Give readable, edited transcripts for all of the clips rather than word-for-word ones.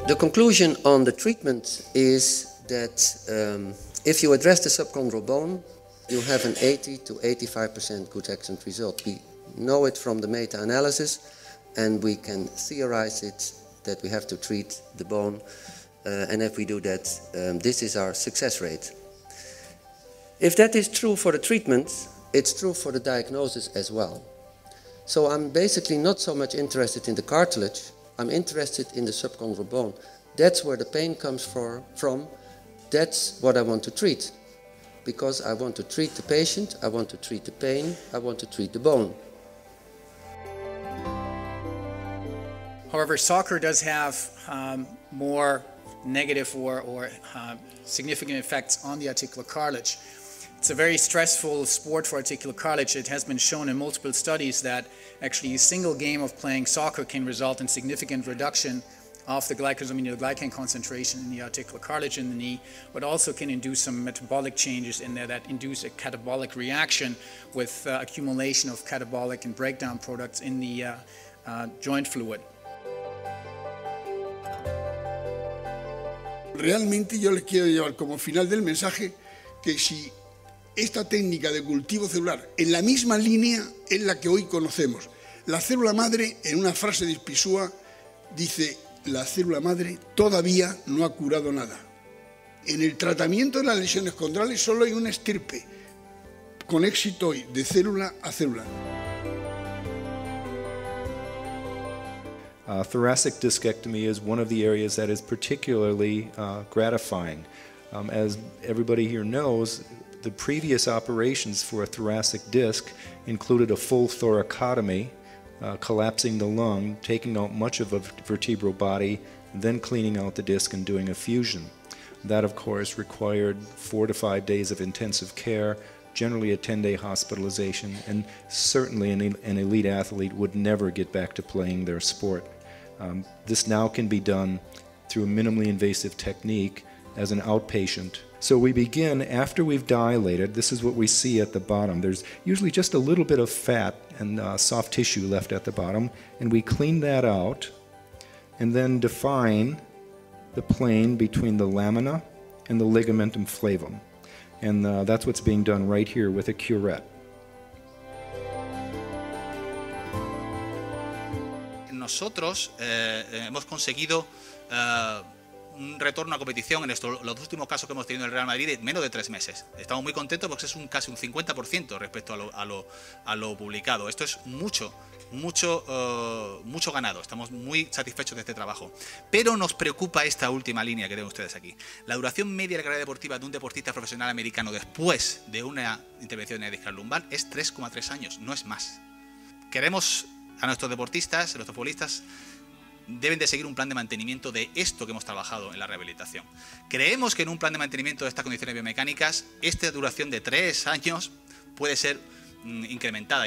The conclusion on the treatment is that if you address the subchondral bone, you have an 80 to 85% good accident result. We know it from the meta-analysis, and we can theorize it that we have to treat the bone, and if we do that, this is our success rate. If that is true for the treatment, it's true for the diagnosis as well. So I'm basically not so much interested in the cartilage, I'm interested in the subchondral bone. That's where the pain comes from, that's what I want to treat. Because I want to treat the patient, I want to treat the pain, I want to treat the bone. However, soccer does have more negative or significant effects on the articular cartilage. It's a very stressful sport for articular cartilage. It has been shown in multiple studies that actually a single game of playing soccer can result in significant reduction of the glycosaminoglycan concentration in the articular cartilage in the knee, but also can induce some metabolic changes in there that induce a catabolic reaction with accumulation of catabolic and breakdown products in the joint fluid. Realmente yo les quiero llevar como final del mensaje que si esta técnica de cultivo celular en la misma línea es la que hoy conocemos. La célula madre, en una frase de Spisua, dice: la célula madre todavía no ha curado nada. En el tratamiento de las lesiones condrales solo hay una estirpe, con éxito hoy, de célula a célula. Thoracic discectomy is one of the areas that is particularly gratifying. As everybody here knows, the previous operations for a thoracic disc included a full thoracotomy, collapsing the lung, taking out much of a vertebral body, then cleaning out the disc and doing a fusion. That, of course, required 4 to 5 days of intensive care, generally a 10-day hospitalization, and certainly an elite athlete would never get back to playing their sport. This now can be done through a minimally invasive technique as an outpatient. So we begin after we've dilated. This is what we see at the bottom. There's usually just a little bit of fat and soft tissue left at the bottom, and we clean that out and then define the plane between the lamina and the ligamentum flavum. And that's what's being done right here with a curette. Nosotros hemos conseguido un retorno a competición en los últimos casos que hemos tenido en el Real Madrid en menos de 3 meses. Estamos muy contentos porque es casi un 50% respecto a lo publicado. Esto es mucho ganado. Estamos muy satisfechos de este trabajo. Pero nos preocupa esta última línea que ven ustedes aquí. La duración media de la carrera deportiva de un deportista profesional americano después de una intervención en discal lumbar es 3,3 años, no es más. Queremos a nuestros deportistas, a nuestros futbolistas, deben de seguir un plan de mantenimiento de esto que hemos trabajado en la rehabilitación. Creemos que en un plan de mantenimiento de estas condiciones biomecánicas, esta duración de 3 años puede ser incrementada.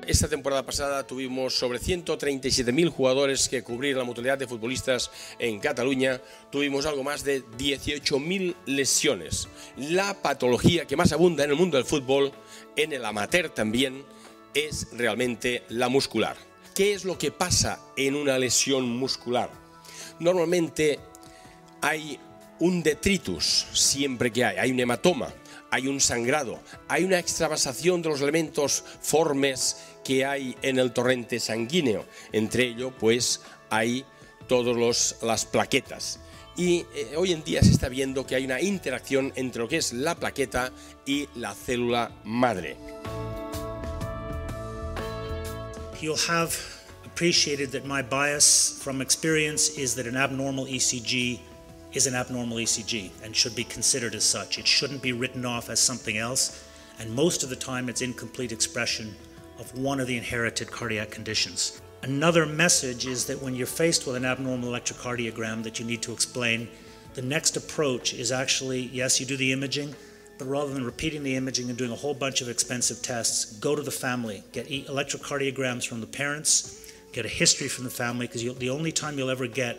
Esta temporada pasada tuvimos sobre 137.000 jugadores que cubrir la mutualidad de futbolistas en Cataluña. Tuvimos algo más de 18.000 lesiones. La patología que más abunda en el mundo del fútbol, en el amateur también, es realmente la muscular. ¿Qué es lo que pasa en una lesión muscular? Normalmente hay un detritus siempre que hay un hematoma, hay un sangrado, hay una extravasación de los elementos formes que hay en el torrente sanguíneo. Entre ello, pues, hay todas las plaquetas. Y hoy en día se está viendo que hay una interacción entre lo que es la plaqueta y la célula madre. You'll have appreciated that my bias from experience is that an abnormal ECG is an abnormal ECG and should be considered as such. It shouldn't be written off as something else, and most of the time it's incomplete expression of one of the inherited cardiac conditions. Another message is that when you're faced with an abnormal electrocardiogram that you need to explain, the next approach is actually, yes, you do the imaging, but rather than repeating the imaging and doing a whole bunch of expensive tests, go to the family, get electrocardiograms from the parents, get a history from the family, because the only time you'll ever get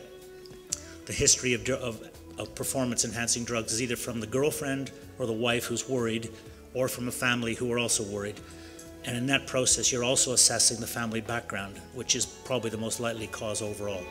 the history of performance-enhancing drugs is either from the girlfriend or the wife who's worried, or from a family who are also worried. And in that process, you're also assessing the family background, which is probably the most likely cause overall.